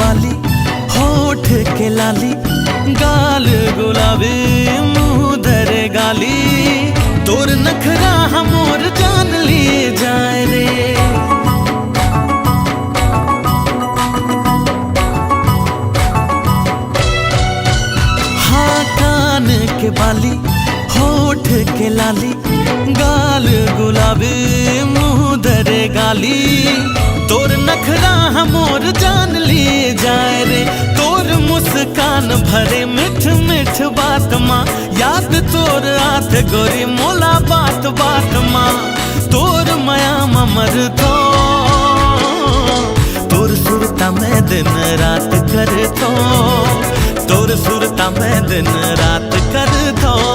बाली, होठ के लाली, गाल गुलाबी, मुँह धरे गाली, तोर नखरा हमोर जान लिए जाए रे। हाँ कान के बाली, होठ के लाली, गाल गुलाबी, मुँह धरे गाली, तोर नखरा हमोर जान लिए जाए रे। तोर मुस्कान भरे मिठ मिठ बात माँ, याद तोर आत गोरी मोला बात बात माँ, तोर माया ममर थो, तोर सुरता मैं दिन रात कर थो, तोर सुरता मैं दिन रात कर थो।